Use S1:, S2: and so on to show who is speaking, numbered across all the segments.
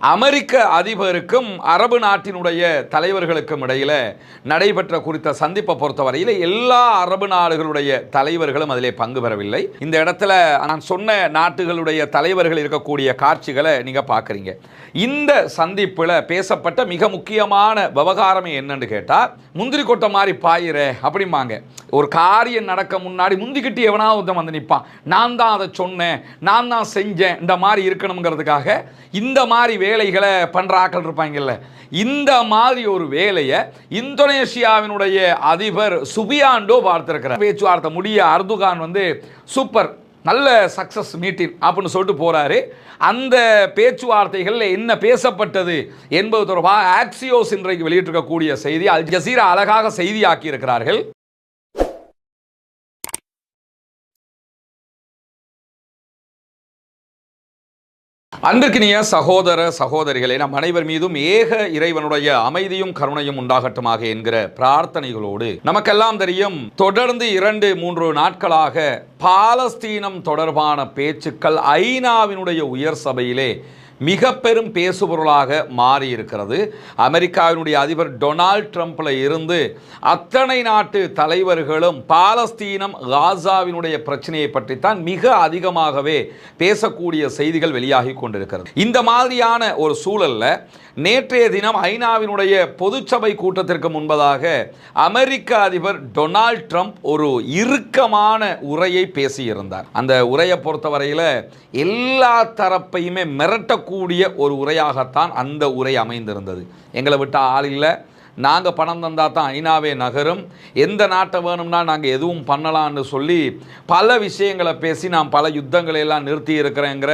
S1: அமெரிக்க அதிபருக்கும் அரபு நாட்டினுடைய தலைவர்களுக்கும் இடையில நடைபெற்ற குறித்த சந்திப்பை பொறுத்தவரையில் எல்லா அரபு நாடுகளுடைய தலைவர்களும் அதிலே பங்கு பெறவில்லை. இந்த இடத்துல நான் சொன்ன நாட்டுகளுடைய தலைவர்கள் இருக்கக்கூடிய காட்சிகளை நீங்க பார்க்குறீங்க. இந்த சந்திப்பில் பேசப்பட்ட மிக முக்கியமான விவகாரம் என்னன்னு கேட்டால், முந்திரி கொட்டை மாதிரி பாயிற அப்படிம்பாங்க. ஒரு காரியம் நடக்க முன்னாடி முந்திக்கிட்டு எவனாவது வந்து நிற்பான், நான் தான் அதை சொன்னேன், நான் தான் செஞ்சேன், இந்த மாதிரி இருக்கணுங்கிறதுக்காக இந்த மாதிரி வேலைகளை பண்ற ஆட்கள் இருப்பாங்கல்ல. இந்த மாதிரி ஒரு வேலையை இந்தோனேஷியாவினுடைய அதிபர் சுபியாண்டோ பார்த்திருக்கிறார். பேச்சுவார்த்தை முடிய அர்துகான் வந்து சூப்பர், நல்ல சக்சஸ் மீட்டிங் அப்படின்னு சொல்லிட்டு போறாரு. அந்த பேச்சுவார்த்தைகள் என்ன பேசப்பட்டது என்பது தொடர்பாக ஆக்சியோஸ் இன்றைக்கு வெளியிட்டிருக்கக்கூடிய செய்தி அல் ஜசீரா அழகாக செய்தியாக்கி இருக்கிறார்கள். அன்பிற்கினிய சகோதர சகோதரிகளே, நம் அனைவர் மீதும் ஏக இறைவனுடைய அமைதியும் கருணையும் உண்டாகட்டுமாக என்கிற பிரார்த்தனைகளோடு, நமக்கெல்லாம் தெரியும், தொடர்ந்து 2-3 நாட்களாக பாலஸ்தீனம் தொடர்பான பேச்சுக்கள் ஐநாவினுடைய உயர் சபையிலே மிக பெரும் பேசுபொருளாக மாறி இருக்கிறது. அமெரிக்காவினுடைய அதிபர் டொனால்ட் ட்ரம்ப்ல இருந்து அத்தனை நாட்டு தலைவர்களும் பாலஸ்தீனம் காசாவினுடைய பிரச்சனையை பற்றித்தான் மிக அதிகமாகவே பேசக்கூடிய செய்திகள் வெளியாகி கொண்டிருக்கிறது. இந்த மாதிரியான ஒரு சூழல்ல நேற்றைய தினம் ஐநாவினுடைய பொதுச்சபை கூட்டத்திற்கு முன்பதாக அமெரிக்க அதிபர் டொனால்ட் ட்ரம்ப் ஒரு இறுக்கமான உரையை பேசியிருந்தார். அந்த உரையை பொறுத்தவரையில் எல்லா தரப்பையுமே மிரட்டக்கூடிய ஒரு உரையாகத்தான் அந்த உரை அமைந்திருந்தது. எங்களை விட்ட ஆள் இல்லை, நாங்கள் பணம் தந்தால் தான் ஐநாவே நகரும், எந்த நாட்டை வேணும்னா நாங்கள் எதுவும் பண்ணலான்னு சொல்லி பல விஷயங்களை பேசி நாம் பல யுத்தங்களை எல்லாம் நிறுத்தி இருக்கிறேங்கிற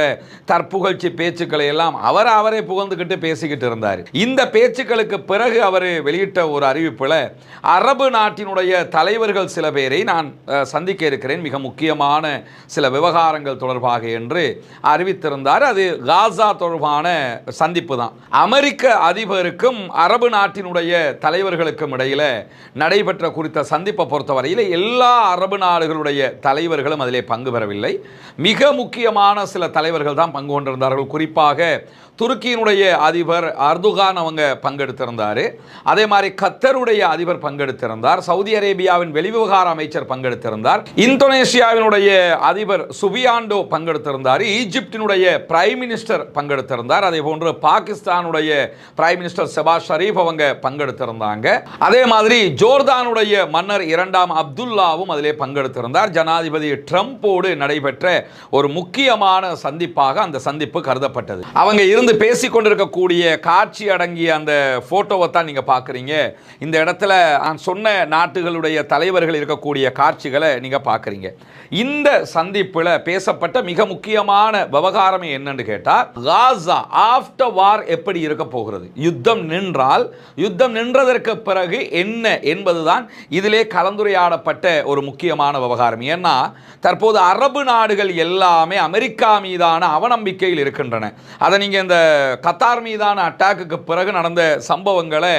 S1: தற்புகழ்ச்சி பேச்சுக்களை எல்லாம் அவரே புகழ்ந்துக்கிட்டு பேசிக்கிட்டு இருந்தார். இந்த பேச்சுக்களுக்கு பிறகு அவர் வெளியிட்ட ஒரு அறிவிப்பில் அரபு நாட்டினுடைய தலைவர்கள் சில பேரை நான் சந்திக்க இருக்கிறேன், மிக முக்கியமான சில விவகாரங்கள் தொடர்பாக என்று அறிவித்திருந்தார். அது காசா தொடர்பான சந்திப்பு தான். அமெரிக்க அதிபருக்கும் அரபு நாட்டினுடைய தலைவர்களுக்கும் இடையில நடைபெற்ற குறித்த சந்திப்பை பொறுத்தவரையில் எல்லா அரபு நாடுகளுடைய தலைவர்களும் அதிலே பங்கு பெறவில்லை. மிக முக்கியமான சில தலைவர்கள் தான் பங்கு கொண்டிருந்தார்கள். குறிப்பாக துருக்கியினுடைய அதிபர் அர்துகான் அவங்க பங்கெடுத்திருந்தார். அதே மாதிரி கத்தருடைய அதிபர் பங்கெடுத்திருந்தார். சவுதி அரேபியாவின் வெளிவிவகார அமைச்சர் பங்கெடுத்திருந்தார். இந்தோனேஷியாவினுடைய அதிபர் சுபியாண்டோ பங்கெடுத்திருந்தார். ஈஜிப்டினுடைய பிரைம் மினிஸ்டர் பங்கெடுத்திருந்தார். அதே போன்று பாகிஸ்தானுடைய பிரைம் மினிஸ்டர் ஷெபாஸ் ஷரீஃப் அவங்க பங்கெடுத்திருந்தாங்க. அதே மாதிரி ஜோர்தானுடைய மன்னர் 2ஆம் அப்துல்லாவும் அதிலே பங்கெடுத்திருந்தார். ஜனாதிபதி ட்ரம்போடு நடைபெற்ற ஒரு முக்கியமான சந்திப்பாக அந்த சந்திப்பு கருதப்பட்டது. அவங்க இருந்து பேசிக் கொண்டிருக்கக்கூடிய காட்சி அடங்கிய அந்த போட்டோவை தான் நீங்க பாக்குறீங்க. இந்த இடத்துல நான் சொன்ன நாட்டுகளுடைய தலைவர்கள் இருக்கக்கூடிய காட்சிகளை நீங்க பாக்குறீங்க. இந்த சந்திப்பில் பேசப்பட்ட மிக முக்கியமான விவகாரம் என்னன்னு கேட்டா, காசா ஆஃப்டர் வார் எப்படி இருக்க போகிறது, யுத்தம் நின்றால் யுத்தம் நின்றதற்கு பிறகு என்ன என்பதுதான் இதிலே கலந்துரையாடப்பட்ட ஒரு முக்கியமான விவகாரம். ஏன்னா தற்போது அரபு நாடுகள் எல்லாமே அமெரிக்கா மீதான அவநம்பிக்கையில் இருக்கின்றன. அதை நீங்க இந்த கத்தார் மீதான அட்டாக்குக்கு பிறகு நடந்த சம்பவங்களை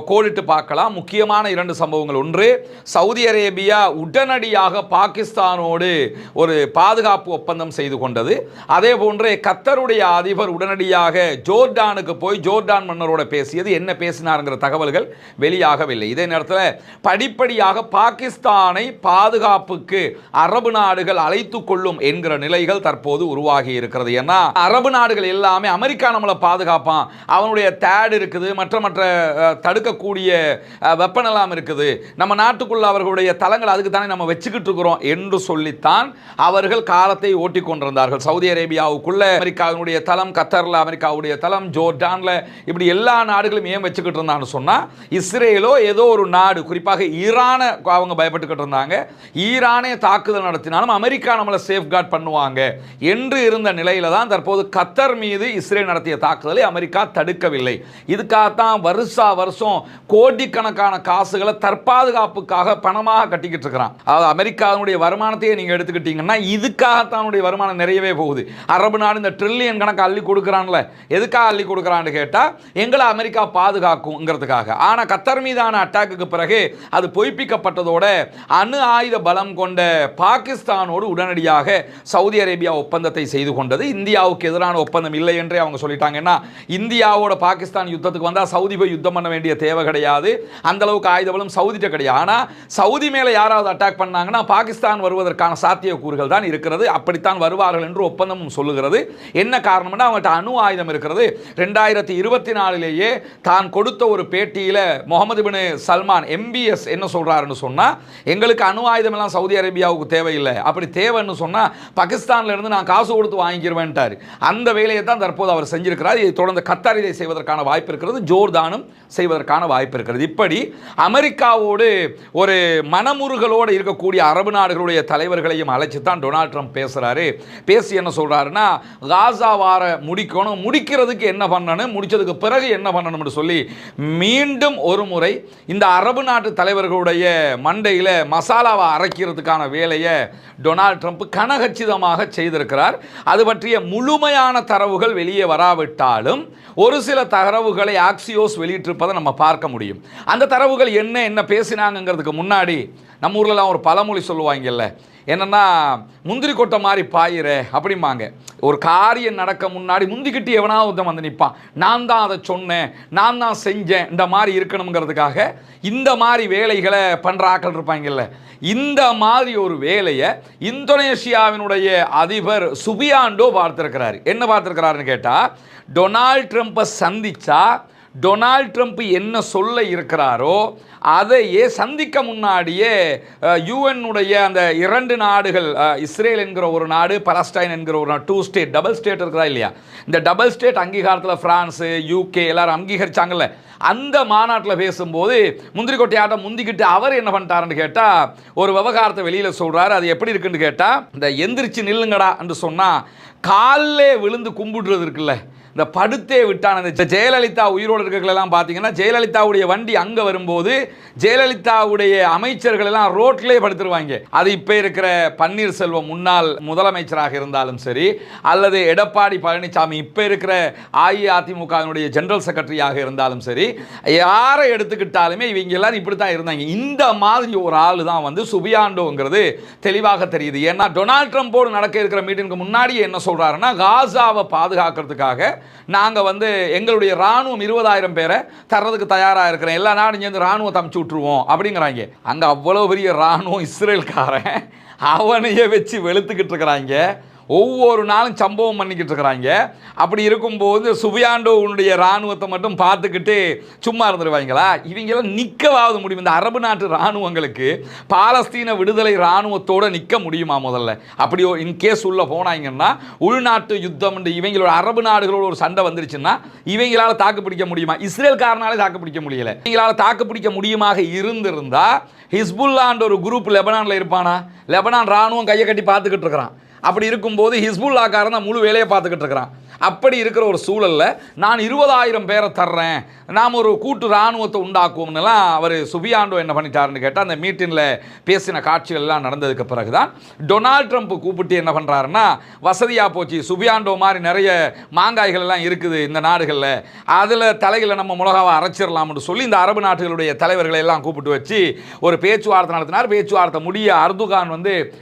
S1: கோடிட்டு பார்க்கலாம். முக்கியமான 2 சம்பவங்கள். ஒன்று, சவுதி அரேபியா உடனடியாக பாகிஸ்தானோடு ஒரு பாதுகாப்பு ஒப்பந்தம் செய்து கொண்டது. அதே போன்று கத்தருடைய அதிபர் உடனடியாக ஜோர்டானுக்கு போய் ஜோர்டான் மன்னரோட பேசியது. என்ன பேசினாருங்கிற தகவல்கள் வெளியாகவில்லை. இதே நேரத்தில் படிப்படியாக பாகிஸ்தானை பாதுகாப்புக்கு அரபு நாடுகள் அழைத்து கொள்ளும் என்கிற நிலைகள் தற்போது உருவாகி இருக்கிறது. ஏன்னா அரபு நாடுகள் எல்லாமே அமெரிக்கா நம்மளை பாதுகாப்பான், அவனுடைய தேட் இருக்குது, மற்ற தடுக்கக்கூடிய வெப்பன் எல்லாம் இருக்குது, நம்ம நாட்டுக்குள்ள அவர்களுடைய தளங்கள் அதுக்கு தானே நம்ம வச்சுக்கிட்டு இருக்கிறோம் என்று சொல்லித்தான் அவர்கள் காலத்தை ஓட்டி கொண்டிருந்தார்கள். சவுதி அரேபியாவுக்குள்ள அமெரிக்காவுடைய தளம், கத்தர்ல அமெரிக்காவுடைய தளம், ஜோர்டான்ல, இப்படி எல்லா நாடுகளும் ஏன் வச்சுக்கிட்டு இருந்தான்னு சொன்னா, இஸ்ரேலோ ஏதோ ஒரு நாடு, குறிப்பாக ஈரானை அவங்க பயப்பட்டுக்கிட்டு இருந்தாங்க. ஈரானே தாக்குதல் நடத்தினாலும் அமெரிக்கா நம்மளை சேஃப்கார்ட் பண்ணுவாங்க என்று இருந்த நிலையில தான் தற்போது கத்தர் மீது இஸ்ரேல் நடத்திய தாக்குதலை அமெரிக்கா தடுக்கவில்லை. இதுக்காகத்தான் வருஷம் மாதம் கோடிக்கணக்கான காசுகளை தற்பாதுகாப்புக்காக பணமாக கட்டிக்கிட்டு இருக்கிறான். அதாவது அமெரிக்காவுடைய வருமானத்தையே நீங்கள் எடுத்துக்கிட்டீங்கன்னா இதுக்காகத்தானுடைய வருமானம் நிறையவே போகுது. அரபு நாடு இந்த ட்ரில்லியன் கணக்கு அள்ளி கொடுக்குறான்ல, எதுக்காக அள்ளி கொடுக்குறான்னு கேட்டால் எங்களை அமெரிக்கா பாதுகாக்குங்கிறதுக்காக. ஆனால் கத்தர் மீதான அட்டாக்கு பிறகு அது பொய்ப்பிக்கப்பட்டதோட அணு ஆயுத பலம் கொண்ட பாகிஸ்தானோடு உடனடியாக சவுதி அரேபியா ஒப்பந்தத்தை செய்து கொண்டது. இந்தியாவுக்கு எதிரான ஒப்பந்தம் இல்லை என்றே அவங்க சொல்லிட்டாங்கன்னா, இந்தியாவோட பாகிஸ்தான் யுத்தத்துக்கு வந்தால் சவுதி போய் யுத்தம் பண்ண வேண்டிய தேவை கிடையாது, அந்த அளவுக்கு ஆயுத பலம் சவுதிட்ட கிடையாது. ஆனால் சவுதி மேலே யாராவது அட்டாக் பண்ணாங்கன்னா பாகிஸ்தான் வருவதற்கான சாத்தியக்கூறுகள் தான் இருக்கிறது. அப்படித்தான் வருவார்கள் என்று ஒப்பந்தமும் சொல்லுகிறது. என்ன காரணம்னா அவங்கள்ட்ட அணு ஆயுதம் இருக்கிறது. 2024 தான் கொடுத்த ஒரு பேட்டியில் முகமது பின் சல்மான் MBS என்ன சொல்றாருன்னு சொன்னா, எங்களுக்கு அணு ஆயுதம் எல்லாம் சவுதி அரேபியாவுக்கு தேவையில்லை, அப்படி தேவைன்னு சொன்னா பாகிஸ்தான்ல இருந்து நான் காசு கொடுத்து வாங்கிக்கிறவேன்ட்டார். அந்த வேலையை தான் தற்போது அவர் செஞ்சிருக்கிறார். இதை தொடர்ந்து கத்தார் இதை செய்வதற்கான வாய்ப்பு இருக்கிறது, ஜோர்தானும் செய்வதற்கான வாய்ப்பு இருக்கிறது. இப்படி அமெரிக்காவோடு ஒரு மனமுருகலோடு இருக்கக்கூடிய அரபு நாடுகளுடைய தலைவர்களையும் அழைச்சு தான் டொனால்ட் ட்ரம்ப் பேசுறாரு. பேசி என்ன சொல்றாருன்னா, காசா வார முடிக்கணும், முடிக்கிறதுக்கு என்ன பண்ணணும், முடிச்சதுக்கு பிறகு என்ன பண்ணணும்னு சொல்லி மீண்டும் ஒரு முறை இந்த அரபு நாட்டு தலைவர்களுடைய மண்டையில் மசாலாவை அரைக்கிறதுக்கான வேலையை டொனால்ட் ட்ரம்ப் கனகச்சிதமாக செய்திருக்கிறார். அது பற்றிய முழுமையான தரவுகள் வெளியே வராவிட்டாலும் ஒரு சில தரவுகளை ஆக்சியோஸ் வெளியிட்டிருப்பதை நம்ம பார்க்க முடியும். அந்த தரவுகள் என்ன பேசினாங்கிறதுக்கு முன்னாடி நம்ம ஊர்லலாம் ஒரு பழமொழி சொல்லுவாங்கல்ல, என்னன்னா முந்திரி கொட்டை மாதிரி பாயிற அப்படிம்பாங்க. ஒரு காரியம் நடக்க முன்னாடி முந்திக்கிட்டு எவனாவது வந்து நிற்பான், நான் தான் அதை சொன்னேன், நான் தான் செஞ்சேன், இந்த மாதிரி இருக்கணுங்கிறதுக்காக இந்த மாதிரி வேலைகளை பண்ணுற ஆக்கள் இருப்பாங்கல்ல. இந்த மாதிரி ஒரு வேலையை இந்தோனேஷியாவினுடைய அதிபர் சுபியாண்டோ பார்த்திருக்கிறார். என்ன பார்த்திருக்கிறாருன்னு கேட்டால், டொனால்ட் ட்ரம்ப்பை சந்திச்சா டொனால்ட் ட்ரம்ப் என்ன சொல்ல இருக்கிறாரோ அதையே சந்திக்க முன்னாடியே யுஎன்னுடைய அந்த 2 நாடுகள், இஸ்ரேல் என்கிற ஒரு நாடு, பலஸ்டைன் என்கிற ஒரு நாடு, 2 ஸ்டேட், டபுள் ஸ்டேட் இருக்கிறா இல்லையா, இந்த டபுள் ஸ்டேட் அங்கீகாரத்தில் பிரான்ஸு UK எல்லாரும் அங்கீகரிச்சாங்கல்ல. அந்த மாநாட்டில் பேசும்போது முந்திரி கொட்டையாட்டம் முந்திக்கிட்டு அவர் என்ன பண்ணிட்டாருன்னு கேட்டால் ஒரு விவகாரத்தை வெளியில் சொல்கிறாரு. அது எப்படி இருக்குன்னு கேட்டால், இந்த எந்திரிச்சு நில்லுங்கடா என்று சொன்னால் காலிலே விழுந்து கும்பிடுறது இருக்குல்ல, இந்த படுத்தே விட்டான இந்த ஜெயலலிதா உயிரோடு இருக்கிறவங்களெல்லாம் பார்த்தீங்கன்னா, ஜெயலலிதாவுடைய வண்டி அங்கே வரும்போது ஜெயலலிதாவுடைய அமைச்சர்கள் எல்லாம் ரோட்லேயே படுத்துருவாங்க. அது இப்போ இருக்கிற பன்னீர்செல்வம் முன்னாள் முதலமைச்சராக இருந்தாலும் சரி, அல்லது எடப்பாடி பழனிசாமி இப்போ இருக்கிற அஇஅதிமுகவினுடைய ஜெனரல் செக்ரட்டரியாக இருந்தாலும் சரி, யாரை எடுத்துக்கிட்டாலுமே இவங்க எல்லாரும் இப்படி தான் இருந்தாங்க. இந்த மாதிரி ஒரு ஆள் தான் வந்து சுபியாண்டோங்கிறது தெளிவாக தெரியுது. ஏன்னா டொனால்ட் ட்ரம்போடு நடக்க இருக்கிற மீட்டிங்க்கு முன்னாடியே என்ன சொல்கிறாருன்னா, காசாவை பாதுகாக்கிறதுக்காக நாங்கள் வந்து எங்களுடைய ராணுவம் 20,000 பேரை தர்றதுக்கு தயாராக இருக்கிறேன், எல்லா நாடும் சேர்ந்து ராணுவத்தை அமுச்சு விட்டுருவோம் அப்படிங்கிறாங்க. அங்கே அவ்வளோ பெரிய ராணுவம் இஸ்ரேல்காரன் அவனையே வச்சு வெளுத்துக்கிட்டு இருக்கிறாங்க, ஒவ்வொரு நாளும் சம்பவம் பண்ணிக்கிட்டு இருக்கிறாங்க. அப்படி இருக்கும்போது சுபியாண்டோவுடைய இராணுவத்தை மட்டும் பார்த்துக்கிட்டு சும்மா இருந்துருவாங்களா? இவங்கெல்லாம் நிற்கவாவது முடியும்? இந்த அரபு நாட்டு இராணுவங்களுக்கு பாலஸ்தீன விடுதலை இராணுவத்தோடு நிற்க முடியுமா? முதல்ல அப்படி இன்கேஸ் உள்ள போனாங்கன்னா உள்நாட்டு யுத்தம், இவங்களோட அரபு நாடுகளோட ஒரு சண்டை வந்துருச்சுன்னா இவங்களால் தாக்கு பிடிக்க முடியுமா? இஸ்ரேல்காரனாலே தாக்கு பிடிக்க முடியலை. இவங்களால் தாக்கு பிடிக்க முடியுமாக இருந்திருந்தா ஹிஸ்புல்லான்ற ஒரு குரூப் லெபனானில் இருப்பானா? லெபனான் இராணுவம் கையை கட்டி பார்த்துக்கிட்டு இருக்கிறான். அப்படி இருக்கும்போது ஹிஸ்புல்லாக்காரன் தான் முழு வேலையை பார்த்துக்கிட்டு இருக்கிறான். அப்படி இருக்கிற ஒரு சூழலில் நான் 20,000 பேரை தர்றேன், நாம் ஒரு கூட்டு இராணுவத்தை உண்டாக்குவோம்னுலாம் அவர் சுபியாண்டோ என்ன பண்ணிட்டாருன்னு கேட்டால், அந்த மீட்டிங்கில் பேசின காட்சிகள் எல்லாம் நடந்ததுக்கு பிறகு தான் டொனால்ட் ட்ரம்ப் கூப்பிட்டு என்ன பண்ணுறாருன்னா, வசதியாக போச்சு, சுபியாண்டோ மாதிரி நிறைய மாங்காய்கள் எல்லாம் இருக்குது இந்த நாடுகளில், அதில் தலையில் நம்ம மிளகாவை அரைச்சிடலாம்னு சொல்லி இந்த அரபு நாடுகளுடைய தலைவர்களை எல்லாம் கூப்பிட்டு வச்சு ஒரு பேச்சுவார்த்தை நடத்தினார். பேச்சுவார்த்தை முடிய அர்துகான் வந்து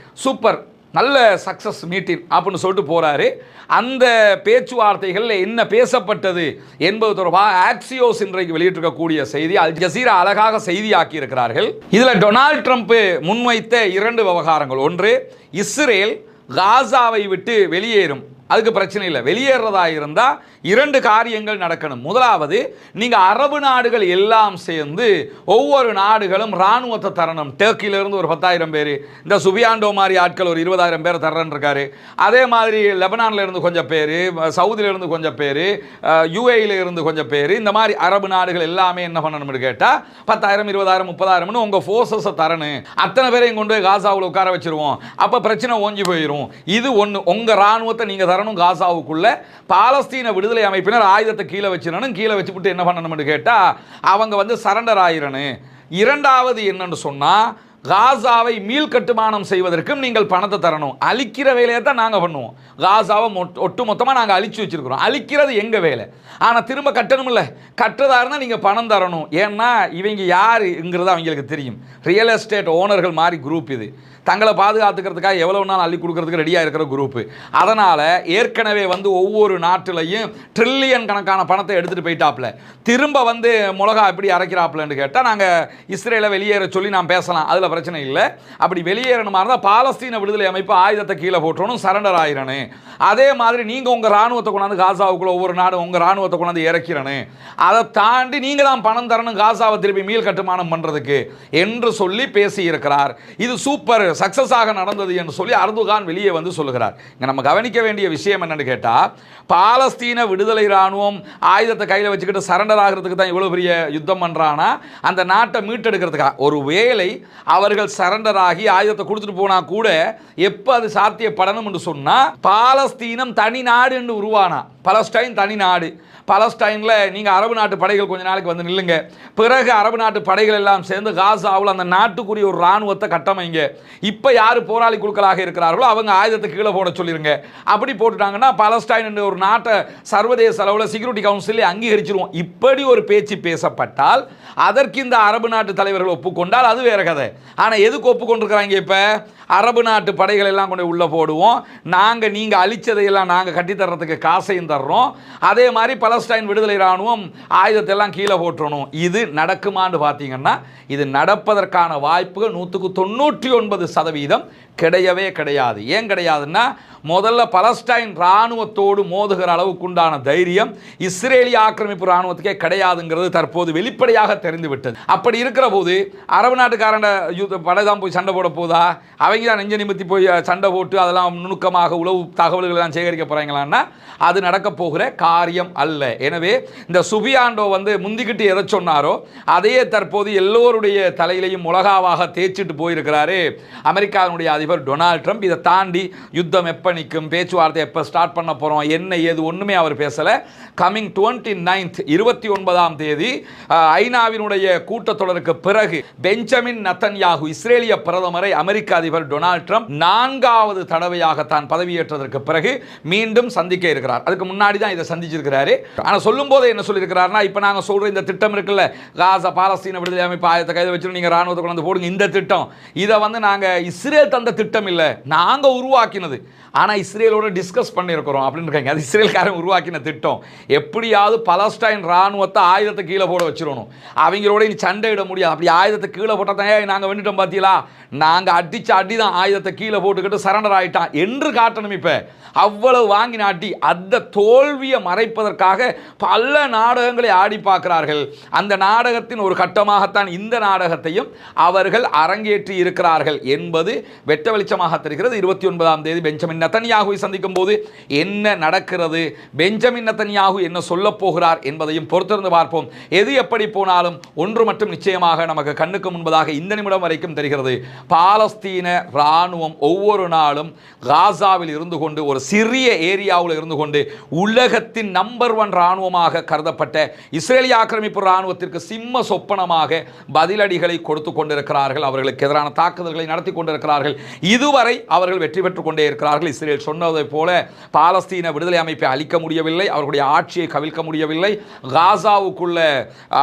S1: சூப்பர் நல்ல சக்ஸஸ் மீட்டிங் அப்படின்னு சொல்லிட்டு போகிறாரு. அந்த பேச்சுவார்த்தைகளில் என்ன பேசப்பட்டது என்பது தொடர்பாக ஆக்சியோஸ் இன்றைக்கு வெளியிட்டிருக்கக்கூடிய செய்தி அல் ஜசீரா அழகாக செய்தியாக்கி இருக்கிறார்கள். இதில் டொனால்ட் ட்ரம்ப் முன்வைத்த 2 விவகாரங்கள், ஒன்று இஸ்ரேல் காசாவை விட்டு வெளியேறும், அதுக்கு பிரச்சனை இல்லை, வெளியேறதா இருந்தால் 2 காரியங்கள் நடக்கணும். முதலாவது, நீங்கள் அரபு நாடுகள் எல்லாம் சேர்ந்து ஒவ்வொரு நாடுகளும் இராணுவத்தை தரணும். டர்க்கியிலிருந்து ஒரு 10,000 பேர், இந்த சுபியாண்டோ மாதிரி ஆட்கள் ஒரு 20,000 பேர் தர்றன்னு இருக்காரு. அதே மாதிரி லெபனானில் இருந்து கொஞ்சம் பேர், சவுதியிலிருந்து கொஞ்சம் பேர், UAE இருந்து கொஞ்சம் பேர், இந்த மாதிரி அரபு நாடுகள் எல்லாமே என்ன பண்ணணும்னு கேட்டால் 10,000 20,000 30,000 உங்கள் ஃபோர்ஸஸை தரணும். அத்தனை பேரையும் கொண்டு போய் காசாவில் உட்கார வச்சிருவோம், அப்போ பிரச்சனை ஓஞ்சி போயிடும். இது ஒன்று, உங்கள் இராணுவத்தை நீங்கள் தரணும் காசாவுக்குள்ள, பாலஸ்தீன விடுதலை அமைப்பினர் ஆயுதத்தை கீழே வச்சிடணும், கீழே வச்சுட்டு என்ன பண்ணணும்னு கேட்டால் அவங்க வந்து சரண்டர் ஆயிரணும். இரண்டாவது என்னன்னு சொன்னால் காசாவை மீள் கட்டுமானம் செய்வதற்கும் நீங்கள் பணத்தை தரணும். அழிக்கிற வேலையை தான் நாங்கள் பண்ணுவோம். காசாவை ஒட்டு மொத்தமாக நாங்கள் அழிச்சு வச்சிருக்கிறோம். அழிக்கிறது எங்கள் வேலை. ஆனால் திரும்ப கட்டணும் இல்லை, கட்டுறதா இருந்தால் நீங்கள் பணம் தரணும். ஏன்னா இவங்க யாருங்கிறது அவங்களுக்கு தெரியும். ரியல் எஸ்டேட் ஓனர்கள் மாதிரி குரூப் இது. தங்களை பாதுகாத்துக்கிறதுக்காக எவ்வளவு நாள் அள்ளி கொடுக்கறதுக்கு ரெடியாக இருக்கிற குரூப்பு. அதனால் ஏற்கனவே வந்து ஒவ்வொரு நாட்டிலையும் ட்ரில்லியன் கணக்கான பணத்தை எடுத்துகிட்டு போயிட்டாப்புல. திரும்ப வந்து மிளகா எப்படி அரைக்கிறாப்புலன்னு கேட்டால் நாங்கள் இஸ்ரேலை வெளியேற சொல்லி நான் பேசலாம், அதில் பிரச்சனை இல்லை. அப்படி வெளியேறணுமா இருந்தால் பாலஸ்தீன விடுதலை அமைப்பு ஆயுதத்தை கீழே போட்டணும், சரண்டர் ஆயிரணும். அதே மாதிரி நீங்கள் உங்கள் இராணுவத்தை கொண்டாந்து காசாவுக்குள்ள ஒவ்வொரு நாடும் உங்கள் இராணுவத்தை கொண்டாந்து இறக்கிறணும். அதை தாண்டி நீங்கள் தான் பணம் தரணும் காசாவை திருப்பி மீள் கட்டுமானம் பண்ணுறதுக்கு என்று சொல்லி பேசியிருக்கிறார். இது சூப்பர் சக்சஸாக நடந்தது என்று சொல்லி அர்துகான் வெளியே வந்து சொல்லுகிறார். இங்கே நம்ம கவனிக்க வேண்டிய விஷயம் என்னன்னு கேட்டால், பாலஸ்தீன விடுதலை இராணுவம் ஆயுதத்தை கையில் வச்சுக்கிட்டு சரண்டர் ஆகிறதுக்கு தான் இவ்வளோ பெரிய யுத்தம் பண்ணுறானா, அந்த நாட்டை மீட்டெடுக்கிறதுக்காக. ஒரு வேளை அவர்கள் சரண்டர் ஆகி ஆயுதத்தை கொடுத்துட்டு போனால் கூட எப்போ அது சாத்தியப்படணும் என்று சொன்னால், பாலஸ்தீனம் தனி நாடு என்று உருவானா, பலஸ்டைன் தனி நாடு. பலஸ்டைனில் நீங்கள் அரபு நாட்டு படைகள் கொஞ்ச நாளைக்கு வந்து நில்லுங்க, பிறகு அரபு நாட்டு படைகள் எல்லாம் சேர்ந்து காசாவில் அந்த நாட்டுக்குரிய ஒரு இராணுவத்தை கட்டமைங்க. இப்போ யார் போராளி குழுக்களாக இருக்கிறார்களோ அவங்க ஆயுதத்தை கீழே போட சொல்லிடுங்க. அப்படி போட்டுட்டாங்கன்னா பலஸ்டைன் என்ற ஒரு நாட்டை சர்வதேச அளவில் செக்யூரிட்டி கவுன்சிலே அங்கீகரிச்சிருவோம். இப்படி ஒரு பேச்சு பேசப்பட்டால் அதற்கு இந்த அரபு நாட்டு தலைவர்கள் ஒப்புக்கொண்டால் அது வேற கதை. ஆனால் எதுக்கு ஒப்புக்கொண்டிருக்கிறாங்க? இப்போ அரபு நாட்டு படைகள் எல்லாம் கொண்டு உள்ளே போடுவோம், நாங்கள் நீங்கள் அழிச்சதையெல்லாம் நாங்கள் கட்டித்தர்றதுக்கு காசையும் தர்றோம், அதே மாதிரி பலஸ்டைன் விடுதலை இராணுவம் ஆயுதத்தை எல்லாம் கீழே போட்டுறணும். இது நடக்குமான்னு பார்த்தீங்கன்னா இது நடப்பதற்கான வாய்ப்புகள் 99% கிடையவே கிடையாது. ஏன் கிடையாதுன்னா, முதல்ல பலஸ்டைன் இராணுவத்தோடு மோதுகிற அளவுக்கு உண்டான தைரியம் இஸ்ரேலிய ஆக்கிரமிப்பு இராணுவத்துக்கே கிடையாதுங்கிறது தற்போது வெளிப்படையாக தெரிந்துவிட்டது. அப்படி இருக்கிற போது அரபு நாட்டுக்காரன் படை தான் போய் சண்டை போட போதா? அவங்க தான் நெஞ்ச நிமித்தி போய் சண்டை போட்டு அதெல்லாம் நுணுக்கமாக உளவு தகவல்கள் எல்லாம் சேகரிக்க போகிறாங்களான்னா அது நடக்க போகிற காரியம் அல்ல. எனவே இந்த சுபியாண்டோ வந்து முந்திக்கிட்டு எதை சொன்னாரோ அதையே தற்போது எல்லோருடைய தலையிலையும் உலகாவாக தேய்ச்சிட்டு போயிருக்கிறாரு அமெரிக்காவினுடைய அதிபர் டொனால்ட் ட்ரம்ப். இதை தாண்டி யுத்தம் எப்போ நிற்கும், பேச்சுவார்த்தை எப்போ ஸ்டார்ட் பண்ண போகிறோம், என்ன ஏது ஒன்றுமே அவர் பேசலை. கமிங் 29th 29ஆம் தேதி ஐநாவினுடைய கூட்டத்தொடருக்கு பிறகு பெஞ்சமின் நத்தன்யாகு இஸ்ரேலிய பிரதமரை அமெரிக்க அதிபர் டொனால்ட் ட்ரம்ப் 4வது தடவையாக தான் பதவியேற்றதற்கு பிறகு மீண்டும் சந்திக்க இருக்கிறார். அதுக்கு முன்னாடி தான் இதை சந்திச்சிருக்கிறாரு. ஆனால் சொல்லும் போது என்ன சொல்லியிருக்கிறார்னா, இப்போ நாங்கள் சொல்கிற இந்த திட்டம் இருக்குல்ல, காசா பாலஸ்தீன விடுதலை அமைப்பு ஆயத்தை கைது வச்சு நீங்கள் ராணுவத்தை கொண்டு போடுங்க, இந்த திட்டம் இதை வந்து நாங்கள் இஸ்ரேல் தந்த திட்டம் இல்லை, நாங்கள் உருவாக்கினது. ஆனால் இஸ்ரேலோட டிஸ்கஸ் பண்ணியிருக்கிறோம் அப்படின்னு இருக்காங்க. அது இஸ்ரேல்காரன் உருவாக்கின திட்டம். எப்படியாவது பலஸ்டைன் ராணுவத்தை ஆயுதத்தை கீழே போட வச்சிடணும், அவங்களோட இனி சண்டை இட முடியாது. அப்படி ஆயுதத்தை கீழே போட்டால் தான் நாங்கள் வந்துட்டோம் பார்த்தீங்களா, நாங்கள் அடித்த அடி தான் ஆயுதத்தை கீழே போட்டுக்கிட்டு சரண்டர் ஆகிட்டான் என்று காட்டணும். இப்போ அவ்வளவு வாங்கி நாட்டி அந்த தோல்வியை மறைப்பதற்காக பல நாடகங்களை ஆடி பார்க்கிறார்கள். அந்த நாடகத்தின் ஒரு கட்டமாகத்தான் இந்த நாடகத்தையும் அவர்கள் அரங்கேற்றி இருக்கிறார்கள் என்பது வெட்ட வெளிச்சமாக தெரிகிறது. 29ஆம் தேதி பெஞ்சமின் நெத்தன்யாகுவை சந்திக்கும் போது என்ன நடக்கிறது, பெஞ்சமின் நெத்தன்யாகு என்ன சொல்ல போகிறார் என்பதையும் பொறுத்திருந்து பார்ப்போம். எது எப்படி போனாலும் ஒன்று மட்டும் நிச்சயமாக நமக்கு கண்ணுக்கு முன்பதாக இந்த நிமிடம் வரைக்கும் தெரிகிறது. பாலஸ்தீன இராணுவம் ஒவ்வொரு நாளும் காசாவில் இருந்து கொண்டு ஒரு சிறிய ஏரியாவில் இருந்து கொண்டு உலகத்தின் நம்பர் 1 இராணுவமாக கருதப்பட்ட இஸ்ரேலிய ஆக்கிரமிப்பு இராணுவத்திற்கு சிம்ம சொப்பனமாக பதிலடிகளை கொடுத்து கொண்டிருக்கிறார்கள். அவர்களுக்கு எதிரான தாக்குதல்களை நடத்தி கொண்டிருக்கிறார்கள். இதுவரை அவர்கள் வெற்றி பெற்றுக் கொண்டே இருக்கிறார்கள். இஸ்ரேல் சொன்னதை போல பாலஸ்தீன விடுதலை அமைப்பை அழிக்க முடியவில்லை, அவர்களுடைய ஆட்சியை கவிழ்க்க முடியவில்லை, காசாவுக்குள்ள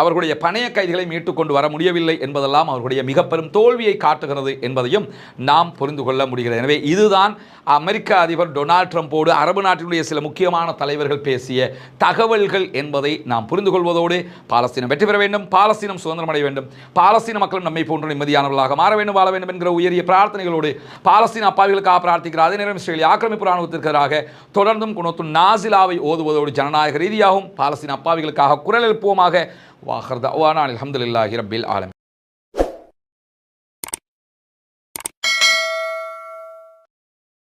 S1: அவர்களுடைய பணைய கைதிகளை மீட்டுக் கொண்டு வர முடியவில்லை என்பதெல்லாம் அவர்களுடைய மிக பெரும் தோல்வியை காட்டுகிறது என்பதையும் நாம் புரிந்து கொள்ள முடிகிறது. எனவே இதுதான் அமெரிக்க அதிபர் டொனால்ட் ட்ரம்போடு அரபு நாட்டினுடைய சில முக்கியமான தலைவர்கள் பேசிய தகவல்கள் என்பதை நாம் புரிந்து கொள்வதோடு பாலஸ்தீனம் வெற்றி பெற வேண்டும், பாலஸ்தீனம் சுதந்திரம் அடைய வேண்டும், பாலஸ்தீன மக்களும் நம்மை போன்ற நிம்மதியானவர்களாக மாற வேண்டும், வாழ வேண்டும் என்கிற உயரிய பிரார்த்தனைகளோடு பாலஸ்தீன அப்பாவிகளுக்காக பிரார்த்திக்கிறார். அதே நேரம் இஸ்ரேலிய ஆக்கிரமிப்பு இராணுவத்திற்கு எதிராக தொடர்ந்தும் குணத்து நாசிலாவை ஓதுவதோடு ஜனநாயக ரீதியாகவும் பாலஸ்தீன அப்பாவிகளுக்காக குரல் எழுப்புவோமாக. வாஹர் தஅவானா அல்ஹம்துலில்லாஹி ரப்பில் ஆலமீன்.